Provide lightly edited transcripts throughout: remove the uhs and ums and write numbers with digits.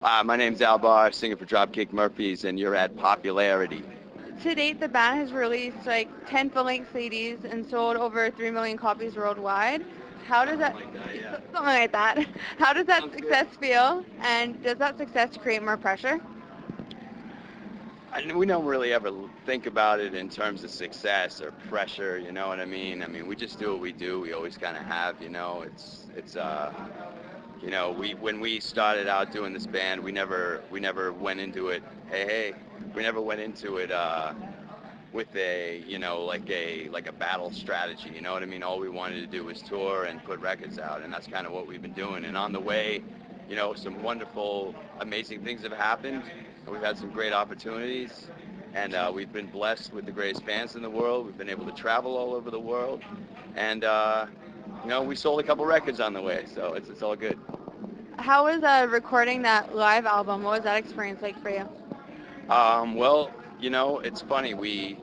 My name's Al Barr, singer for Dropkick Murphys, and you're at Popularity. To date, the band has released like 10 full-length CDs and sold over 3 million copies worldwide. How does that, Something like that, yeah. something like that, how does that Sounds good. success feel? And does that success create more pressure? We don't really ever think about it in terms of success or pressure, you know what I mean? I mean, we just do what we do. We always kind of have, we when we started out doing this band, we never went into it. Hey, we never went into it with a battle strategy. You know what I mean? All we wanted to do was tour and put records out, and that's kind of what we've been doing. And on the way, some wonderful, amazing things have happened, and we've had some great opportunities. And we've been blessed with the greatest fans in the world. We've been able to travel all over the world, and we sold a couple records on the way, so it's all good. How was recording that live album? What was that experience like for you? Well, it's funny. We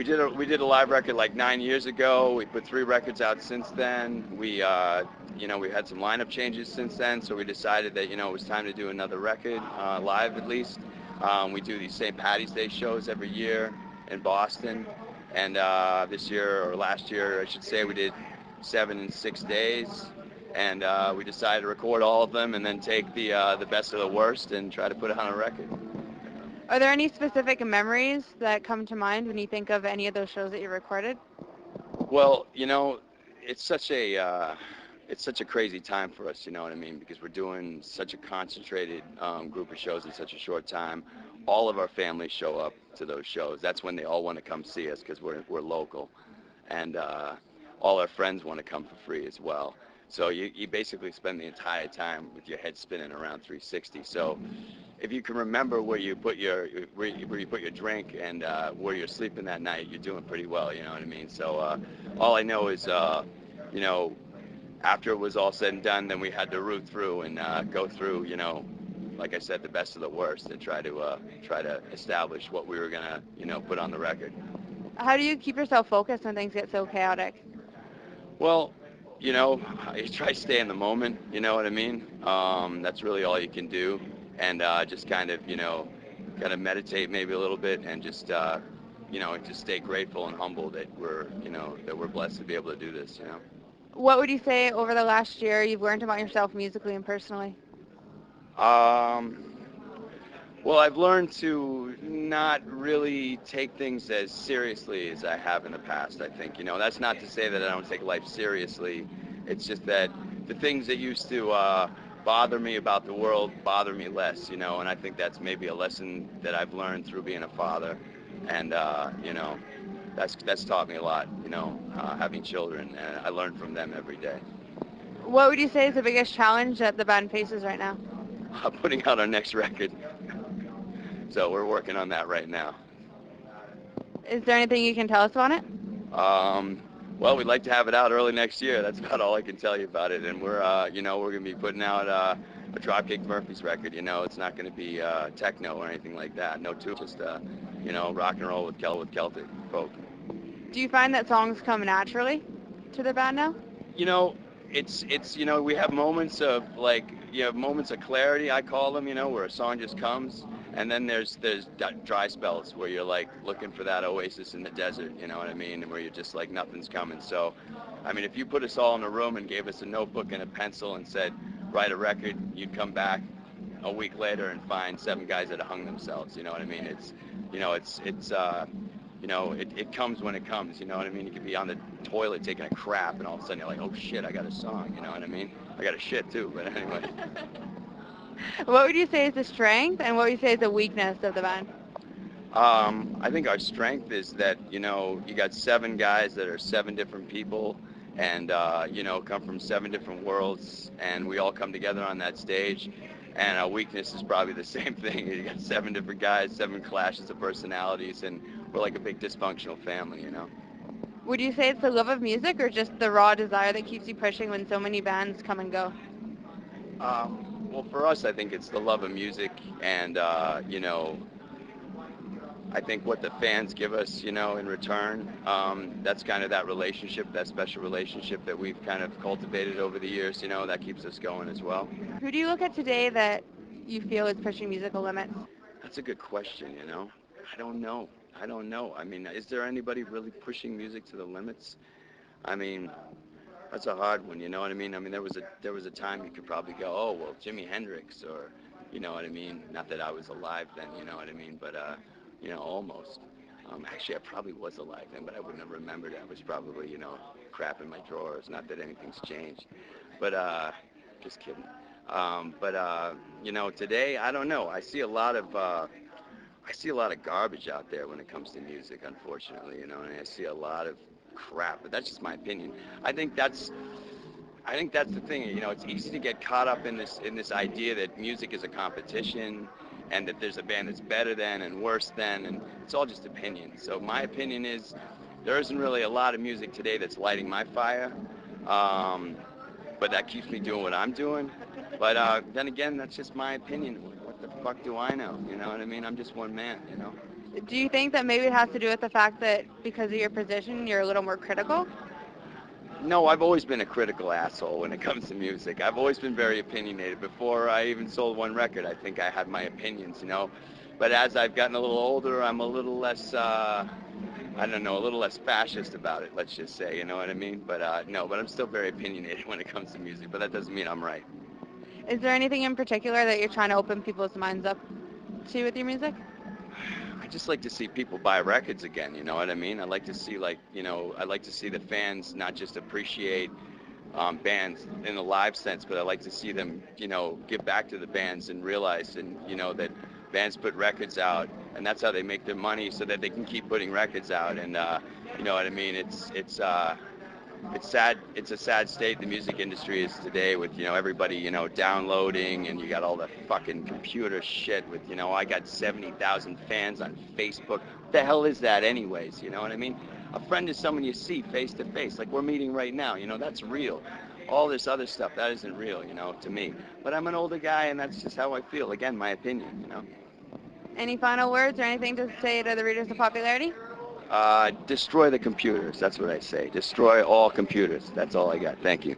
did a live record like 9 years ago. We put three records out since then. We had some lineup changes since then, so we decided that it was time to do another record live at least. We do these St. Patty's Day shows every year in Boston, and this year or last year, I should say, we did 7 in 6 days, and we decided to record all of them and then take the best of the worst and try to put it on a record. Are there any specific memories that come to mind when you think of any of those shows that you recorded? Well, it's such a crazy time for us, you know what I mean? Because we're doing such a concentrated group of shows in such a short time. All of our families show up to those shows. That's when they all want to come see us because we're local, and all our friends want to come for free as well. So you basically spend the entire time with your head spinning around 360. So if you can remember where you put your drink and where you're sleeping that night, you're doing pretty well. You know what I mean? So all I know is you know after it was all said and done, then we had to root through and go through, like I said, the best of the worst, and try to establish what we were gonna, put on the record. How do you keep yourself focused when things get so chaotic? Well, I try to stay in the moment. You know what I mean? That's really all you can do, and just kind of meditate maybe a little bit, and just stay grateful and humble that we're blessed to be able to do this. What would you say over the last year you've learned about yourself musically and personally? Um, Well, I've learned to not really take things as seriously as I have in the past, I think. That's not to say that I don't take life seriously. It's just that the things that used to bother me about the world bother me less, and I think that's maybe a lesson that I've learned through being a father. And, that's taught me a lot, having children, and I learn from them every day. What would you say is the biggest challenge that the band faces right now? Putting out our next record. So we're working on that right now. Is there anything you can tell us on it? Um, well, we'd like to have it out early next year. That's about all I can tell you about it. And we're going to be putting out a Dropkick Murphys record. It's not going to be techno or anything like that. No, too, just rock and roll with Celtic folk. Do you find that songs come naturally to the band now? You know, it's we have moments of moments of clarity, I call them, where a song just comes, and then there's dry spells where you're like looking for that oasis in the desert, you know what I mean, and where you're just like nothing's coming. So I mean, if you put us all in a room and gave us a notebook and a pencil and said write a record, you'd come back a week later and find seven guys that have hung themselves. You know what I mean? It comes when it comes. You know what I mean? You could be on the toilet taking a crap, and all of a sudden you're like, oh shit, I got a song. You know what I mean? I got a shit too, but anyway. What would you say is the strength and what would you say is the weakness of the band? I think our strength is that, you got seven guys that are seven different people and, come from seven different worlds, and we all come together on that stage. And our weakness is probably the same thing. You got seven different guys, seven clashes of personalities, and we're like a big dysfunctional family. Would you say it's the love of music or just the raw desire that keeps you pushing when so many bands come and go? Well, for us, I think it's the love of music and, I think what the fans give us, in return, that's kind of that relationship, that special relationship that we've kind of cultivated over the years, that keeps us going as well. Who do you look at today that you feel is pushing musical limits? That's a good question. I don't know. I don't know. I mean, is there anybody really pushing music to the limits? I mean, that's a hard one, you know what I mean? I mean, there was a time you could probably go, oh, well, Jimi Hendrix, or, you know what I mean? Not that I was alive then, you know what I mean? But, almost. Actually, I probably was alive then, but I wouldn't have remembered. I was probably, crap in my drawers. Not that anything's changed. But, just kidding. But, today, I don't know. I see a lot of garbage out there when it comes to music, unfortunately, and I see a lot of crap, but that's just my opinion. I think that's I think that's the thing. It's easy to get caught up in this idea that music is a competition, and that there's a band that's better than and worse than, and it's all just opinion. So my opinion is there isn't really a lot of music today that's lighting my fire, um, but that keeps me doing what I'm doing. But then again, that's just my opinion. What the fuck do I know? You know what I mean? I'm just one man. Do you think that maybe it has to do with the fact that because of your position, you're a little more critical? No, I've always been a critical asshole when it comes to music. I've always been very opinionated. Before I even sold one record, I think I had my opinions. But as I've gotten a little older, I'm a little less, I don't know, a little less fascist about it, let's just say, you know what I mean? But no, but I'm still very opinionated when it comes to music, but that doesn't mean I'm right. Is there anything in particular that you're trying to open people's minds up to with your music? I just like to see people buy records again, you know what I mean? I like to see, I like to see the fans not just appreciate bands in a live sense, but I like to see them, give back to the bands and realize, that bands put records out, and that's how they make their money, so that they can keep putting records out. And you know what I mean? It's sad. It's a sad state the music industry is today, with everybody downloading, and you got all the fucking computer shit with I got 70,000 fans on Facebook. What the hell is that anyways? You know what I mean? A friend is someone you see face to face, like we're meeting right now. That's real. All this other stuff, that isn't real, to me. But I'm an older guy, and that's just how I feel. Again, my opinion. Any final words or anything to say to the readers of Popularity? Destroy the computers. That's what I say. Destroy all computers. That's all I got. Thank you.